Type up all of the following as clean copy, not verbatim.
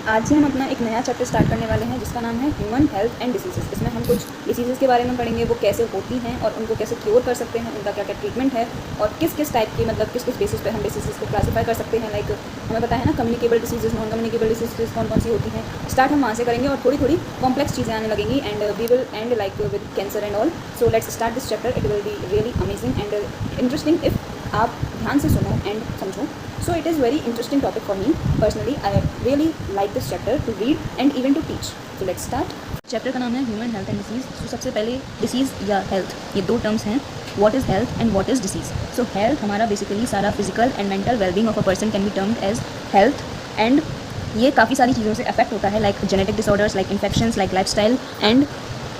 आज ही हम अपना एक नया चैप्टर स्टार्ट करने वाले हैं जिसका नाम है ह्यूमन हेल्थ एंड डिसीजेस। इसमें हम कुछ डिसीज़ के बारे में पढ़ेंगे, वो कैसे होती हैं और उनको कैसे क्योर कर सकते हैं, उनका क्या क्या ट्रीटमेंट है और किस किस टाइप की मतलब किस किस बेसिस पे हम डिसीज़ को क्लासीफाई कर सकते हैं। लाइक हमें पता है ना communicable diseases, non communicable diseases कौन कौन सी होती हैं। स्टार्ट हम वहाँ से करेंगे और थोड़ी थोड़ी कॉम्प्लेक्स चीज़ें आने लगेंगी and we will end like with cancer and all. So let's start this chapter. It will be really amazing and interesting if आप ध्यान से सुनो एंड समझो। So it is very interesting topic for me personally. I really like this chapter to read and even to teach. So let's start. Chapter का नाम है human health and disease. तो सबसे पहले डिसीज़ या हेल्थ, ये दो टर्म्स हैं। What is health and what is disease. So health हमारा बेसिकली सारा physical and mental wellbeing of a person can be termed as health and ये काफ़ी सारी चीज़ों से अफेक्ट होता है, like genetic disorders, like infections, like lifestyle and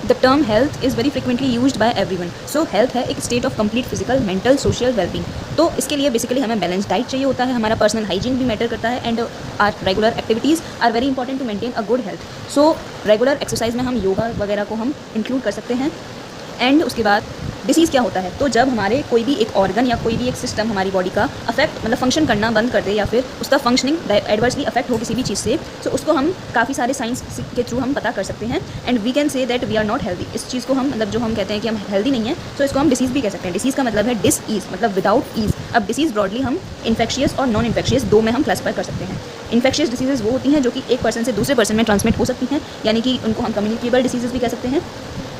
the term health is very frequently used by everyone. So health है एक state of complete physical, mental, social wellbeing. तो इसके लिए बेसिकली हमें बैलेंस डाइट चाहिए होता है, हमारा पर्सनल हाइजीन भी मैटर करता है and our regular activities are very important to maintain a good health. So regular exercise में हम योगा वगैरह को हम इंक्लूड कर सकते हैं। एंड उसके बाद डिसीज़ क्या होता है, तो जब हमारे कोई भी एक ऑर्गन या कोई भी एक सिस्टम हमारी बॉडी का अफेक्ट मतलब फंक्शन करना बंद कर दे या फिर उसका फंक्शनिंग एडवर्सली अफेक्ट हो किसी भी चीज़ से, तो उसको हम काफ़ी सारे साइंस के थ्रू हम पता कर सकते हैं and we can say that we are not healthy. इस चीज़ को हम मतलब जो हम कहते हैं कि हम हेल्दी नहीं है, तो इसको हम डिसीज़ भी कह सकते हैं। डिसीज़ का मतलब है डिस ईज, मतलब विदाउट ईज। अब डिसीज़ ब्रॉडली हम इन्फेक्शियस और नॉन इन्फेक्शियस दो में हम क्लासीफाई कर सकते हैं। इन्फेक्शियस डिसीजेज वो होती हैं जो कि एक पर्सन से दूसरे पर्सन में ट्रांसमिट हो सकती हैं, यानी कि उनको हम कम्युनिकेबल डिसीजेज भी कह सकते हैं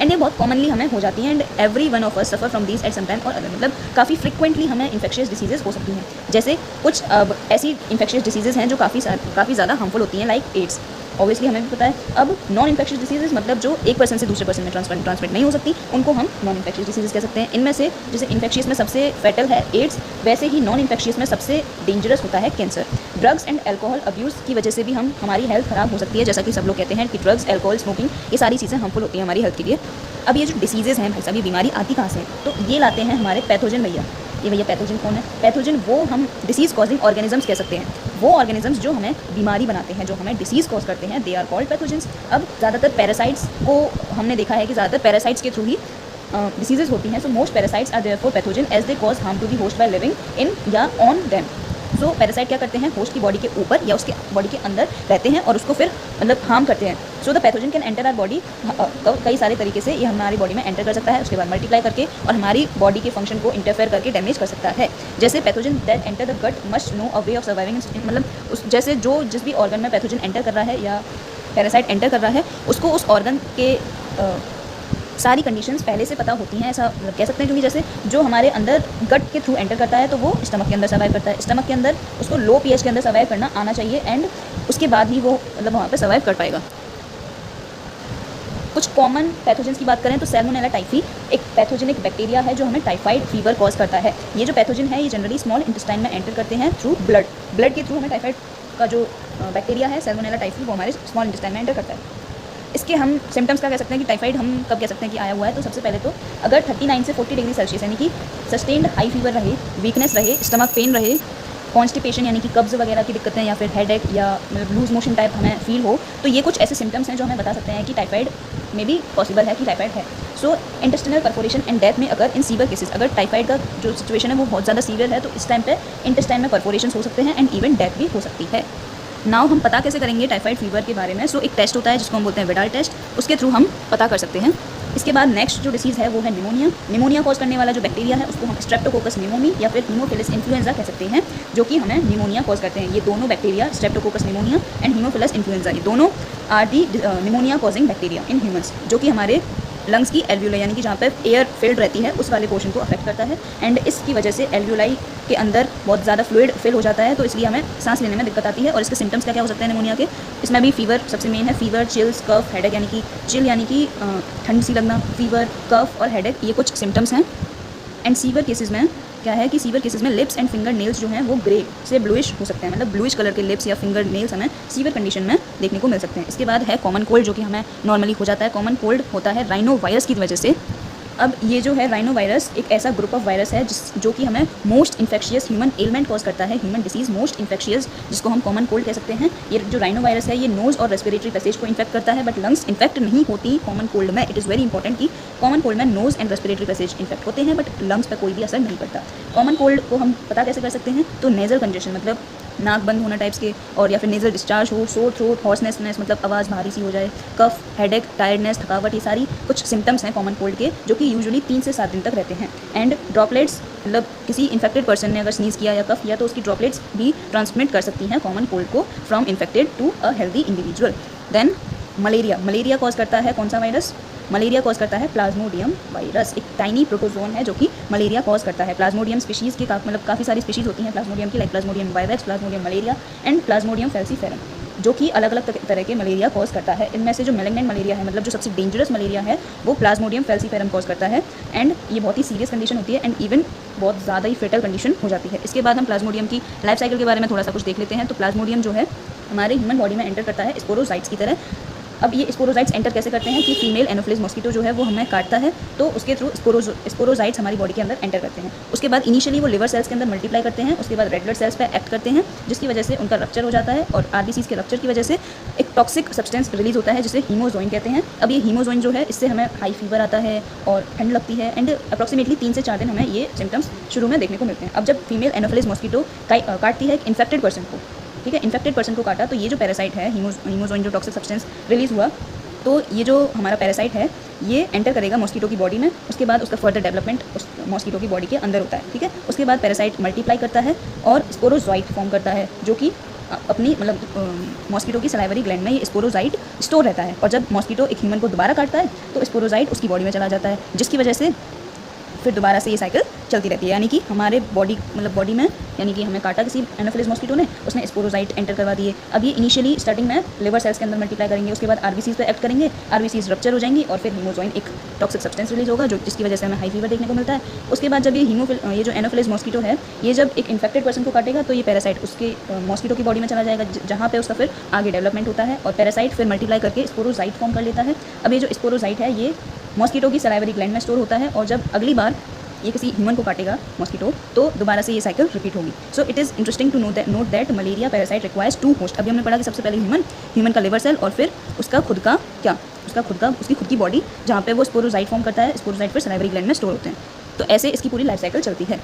एंड ये बहुत कॉमनली हमें हो जाती हैं and every one of us suffer from these at some time और अदर। मतलब काफ़ी फ्रिक्वेंटली हमें इन्फेक्शियस डिसीजेज हो सकती हैं। जैसे कुछ ऐसी इन्फेक्शियस डिसीजेज हैं जो काफ़ी ज़्यादा हार्मफुल होती हैं, लाइक एड्स। ऑब्वियसली हमें भी पता है। अब नॉन इन्फेक्शियस डिसीजेज मतलब जो एक पर्सन से दूसरे पर्सन में ट्रांसमिट नहीं हो सकती, उनको हम नॉन इन्फेक्शियस डिसीजेज कह सकते हैं। इनमें से जैसे इन्फेक्शियस में सबसे फैटल है एड्स, वैसे ही नॉन इन्फेक्शियस में सबसे डेंजरस होता है cancer. Drugs and alcohol abuse की वजह से भी हमारी हेल्थ ख़राब हो सकती है, जैसा कि सब लोग कहते हैं कि ड्रग्स, एल्कोहल, स्मोकिंग ये सारी चीज़ें हार्मफुल होती हैं हमारी हेल्थ के लिए। अब ये जो डिसीजेज़ हैं भाई साहब, ये बीमारी आती कहाँ से है, तो ये लाते हैं हमारे पैथोजन भैया। ये भैया पैथोजन कौन है? पैथोजन वो हम डिसीज़ कॉजिंग ऑर्गेनिजम्स कह सकते हैं। वो ऑर्गेनिजम्स जो हमें बीमारी बनाते हैं, जो हमें डिसीज़ कॉज करते हैं, दे आर कॉल्ड पैथोजेंस। अब ज़्यादातर पैरासाइट्स को हमने देखा है कि ज़्यादातर पैरासाइट्स के थ्रू ही डिसीजेज होती हैं। So most parasites are therefore pathogen as they cause harm to the host by living in या ऑन देम। सो पैरासाइट क्या करते हैं, होस्ट की बॉडी के ऊपर या उसके बॉडी के अंदर रहते हैं और उसको फिर मतलब हार्म करते हैं। So the pathogen can enter our body कई सारे तरीके से ये हमारी बॉडी में एंटर कर सकता है, उसके बाद मल्टीप्लाई करके और हमारी बॉडी के फंक्शन को इंटरफेयर करके डैमेज कर सकता है। जैसे pathogen that enter the gut must know a way of surviving, मतलब उस जैसे जो जिस भी ऑर्गन में पैथोजन एंटर कर रहा है या पैरासाइट एंटर कर रहा है, उसको उस ऑर्गन के सारी कंडीशंस पहले से पता होती हैं, ऐसा कह सकते हैं। क्योंकि जैसे जो हमारे अंदर गट के थ्रू एंटर करता है तो वो स्टमक के अंदर सर्वाइव करता है, स्टमक के अंदर उसको लो पीएच के अंदर सर्वाइव करना आना चाहिए एंड उसके बाद ही वो मतलब वहाँ पे सर्वाइव कर पाएगा। कुछ कॉमन पैथोजेंस की बात करें तो सैल्मोनेला टाइफी एक पैथोजेनिक बैक्टीरिया है जो हमें टाइफाइड फीवर कॉज करता है। ये जो पैथोजन है ये जनरली स्मॉल इंटेस्टाइन में एंटर करते हैं थ्रू ब्लड के थ्रू हमें टाइफाइड का जो बैक्टीरिया है सैल्मोनेला टाइफी वो हमारे स्मॉल इंटेस्टाइन में एंटर करता है। इसके हम सिम्टम्स क्या कह सकते हैं कि टाइफाइड हम कब कह सकते हैं कि आया हुआ है, तो सबसे पहले तो अगर 39 से 40 डिग्री सेल्सियस यानी कि सस्टेन्ड हाई फीवर रहे, वीकनेस रहे, स्टमक पेन रहे, कॉन्स्टिपेशन यानी कि कब्ज़ वगैरह की दिक्कतें या फिर हेडेक या मतलब लूज मोशन टाइप हमें फील हो, तो ये कुछ ऐसे सिम्टम्स हैं जो हमें बता सकते हैं कि टाइफाइड में भी पॉसिबल है कि टाइफाइड है। सो इंटेस्टिनल परफोरेशन एंड डेथ में अगर इन सीवियर केसेस अगर टाइफाइड का जो सिचुएशन है वो बहुत ज़्यादा सीवियर है, तो इस टाइम पे इंटेस्टाइन में परफोरेशन हो सकते हैं एंड इवन डेथ भी हो सकती है। नाउ हम पता कैसे करेंगे टाइफाइड फीवर के बारे में। सो एक टेस्ट होता है जिसको हम बोलते हैं विडाल टेस्ट, उसके थ्रू हम पता कर सकते हैं। इसके बाद नेक्स्ट जो डिसीज़ है वो है निमोनिया। निमोनिया कॉज करने वाला जो बैक्टीरिया है उसको हम स्ट्रेप्टोकोकस निमोनी या फिर हीमोफिलस इन्फ्लुएंजा कह सकते हैं, जो कि हमें निमोनिया कॉज करते हैं। ये दोनों bacteria streptococcus pneumonia and haemophilus influenza ये दोनों are the pneumonia causing bacteria in humans, जो कि हमारे लंग्स की एल्व्यूलाई यानी कि जहाँ पर एयर फिल्ड रहती है उस वाले पोर्शन को अफेक्ट करता है एंड इसकी वजह से एल्व्यूलाई के अंदर बहुत ज़्यादा फ्लूइड फिल हो जाता है, तो इसलिए हमें सांस लेने में दिक्कत आती है। और इसके सिम्टम्स क्या क्या हो सकते हैं निमोनिया के, इसमें भी फीवर सबसे मेन है। फीवर, चिल्स, कफ, हेडेक यानी कि चिल यानी कि ठंड सी लगना, फीवर, कफ और हेडेक ये कुछ सिम्टम्स हैं। एंड सीवियर केसेस में क्या है कि सीवियर केसेस में लिप्स एंड फिंगर नेल्स जो हैं वो ग्रे से ब्लूइश हो सकते हैं, मतलब ब्लूइश कलर के लिप्स या फिंगर नेल्स हमें सीवियर कंडीशन में देखने को मिल सकते हैं। इसके बाद है कॉमन कोल्ड, जो कि हमें नॉर्मली हो जाता है। कॉमन कोल्ड होता है राइनो वायरस की वजह से। अब ये जो है राइनो वायरस एक ऐसा ग्रुप ऑफ वायरस है जो कि हमें most infectious human element cause करता है, ह्यूमन डिसीज़ मोस्ट इन्फेक्शियस, जिसको हम कॉमन कोल्ड कह सकते हैं। ये जो राइनो वायरस है ये नोज़ और रेस्पिरेटरी पैसेज को इन्फेक्ट करता है, बट लंग्स इन्फेक्ट नहीं होती कॉमन कोल्ड में। इट इज़ वेरी इंपॉर्टेंट कि कॉमन कोल्ड में nose and respiratory passage infect होते हैं बट लंग्स पर कोई भी असर नहीं पड़ता। कॉमन कोल्ड को हम पता कैसे कर सकते हैं, तो नेज़ल कंजेशन मतलब नाक बंद होना टाइप्स के, और या फिर नेजल डिस्चार्ज हो, सोर थ्रोट, हॉर्सनेसनेस मतलब आवाज़ भारी सी हो जाए, कफ, हेडेक, टायर्डनेस, थकावट, ये सारी कुछ सिम्टम्स हैं कॉमन कोल्ड के जो कि यूजुअली 3 से 7 दिन तक रहते हैं। एंड ड्रॉपलेट्स मतलब किसी इन्फेक्टेड पर्सन ने अगर स्नीज़ किया या कफ किया तो उसकी ड्रॉपलेट्स भी ट्रांसमिट कर सकती हैं कॉमन कोल्ड को from infected to a healthy individual. Then malaria cause करता है कौन सा वायरस? मलेरिया कॉज करता है प्लाज्मोडियम वायरस। एक टाइनी प्रोटोजोन है जो कि मलेरिया कॉज करता है। प्लाज्मोडियम स्पीशीज़ के मतलब काफ़ी सारी स्पीशीज़ होती हैं प्लाज्मोडियम की, like Plasmodium vivax, Plasmodium malaria and Plasmodium falciparum, जो कि अलग अलग तरह के मलेरिया कॉज करता है। इनमें से जो मेलिग्नेंट मलेरिया है, मतलब जो सबसे डेंजरस मलेरिया है, वो प्लाज्मोडियम फैल्सीफेरम कॉज करता है। एंड ये बहुत ही सीरियस कंडीशन होती है एंड इवन बहुत ज़्यादा ही फेटल कंडीशन हो जाती है। इसके बाद हम प्लाज्मोडियम की लाइफ साइकिल के बारे में थोड़ा सा कुछ देख लेते हैं। तो प्लाज्मोडियम जो है हमारे ह्यूमन बॉडी में एंटर करता है स्पोरोसाइट्स की तरह। अब ये स्पोरोसाइट्स एंटर कैसे करते हैं कि फीमेल एनोफिलिस मॉस्किटो जो है वो हमें काटता है, तो उसके थ्रू स्पोरोसाइट्स हमारी बॉडी के अंदर एंटर करते हैं। उसके बाद इनिशियली वो लिवर सेल्स के अंदर मल्टीप्लाई करते हैं, उसके बाद रेड ब्लड सेल्स पे एक्ट करते हैं, जिसकी वजह से उनका रप्चर हो जाता है और आरबीसीज के रप्चर की वजह से एक टॉक्सिक सब्सटेंस रिलीज होता है जिसे हीमोजोइन कहते हैं। अब ये हीमोजोइन जो है इससे हमें हाई फीवर आता है और ठंड लगती है एंड अप्रॉक्सीमेटली 3 से 4 दिन हमें ये सिम्टम्स शुरू में देखने को मिलते हैं। अब जब फीमेल एनोफिलिस मॉस्किटो काटती है एक इन्फेक्टेड पर्सन को, ठीक है, इन्फेक्टेड पर्सन को काटा, तो ये जो पैरासाइट है हीमोजोइन जो टॉक्सिक सब्सटेंस रिलीज हुआ, तो ये जो हमारा पैरासाइट है ये एंटर करेगा मॉस्किटो की बॉडी में। उसके बाद उसका फर्दर डेवलपमेंट उस मॉस्किटो की बॉडी के अंदर होता है, ठीक है। उसके बाद पैरासाइट मल्टीप्लाई करता है और स्पोरोजोइट फॉर्म करता है, जो कि अपनी मतलब मॉस्किटो की सलाइवरी ग्लैंड में ये स्पोरोजाइट स्टोर रहता है। और जब मॉस्किटो एक ह्यूमन को दोबारा काटता है तो स्पोरोजाइट उसकी बॉडी में चला जाता है, जिसकी वजह से फिर दोबारा से ये साइकिल चलती रहती है। यानी कि हमारे बॉडी में यानी कि हमें काटा किसी एनोफिलिस मॉस्किटो ने, उसने स्पोरोजाइट एंटर करवा दिए। अब ये इनिशियली स्टार्टिंग में लिवर सेल्स के अंदर मल्टीप्लाई करेंगे, उसके बाद आरबीसीज पे एक्ट करेंगे, आरबीसीज रप्चर हो जाएंगी और फिर हीमोजोइन एक टॉक्सिक सब्सटेंस रिलीज होगा जो जिसकी वजह से हमें हाई फीवर देखने को मिलता है। उसके बाद जब ये जो एनोफिलिस मॉस्किटो है ये जब एक इन्फेक्टेड पर्सन को काटेगा तो ये पैरासाइट उसके मॉस्किटो की बॉडी में चला जाएगा, जहाँ पे उसका फिर आगे डेवलपमेंट होता है और पैरासाइट फिर मल्टीप्लाई करके स्पोरोजाइट फॉर्म कर लेता है। अब ये जो स्पोरोजाइट है ये मॉस्किटो की सलाइवरी ग्लैंड में स्टोर होता है और जब अगली बार ये किसी ह्यूमन को काटेगा मॉस्किटो तो दोबारा से ये साइकिल रिपीट होगी। So it is interesting to note that malaria parasite requires 2 host. अभी हमने पढ़ा कि सबसे पहले ह्यूमन का लिवर सेल और फिर उसकी खुद की बॉडी जहाँ पे वो स्पोरोजाइट फॉर्म करता है, स्पोरोजाइट फिर सलाइवरी ग्लैंड में स्टोर होते हैं। तो ऐसे इसकी पूरी लाइफ साइकिल चलती है।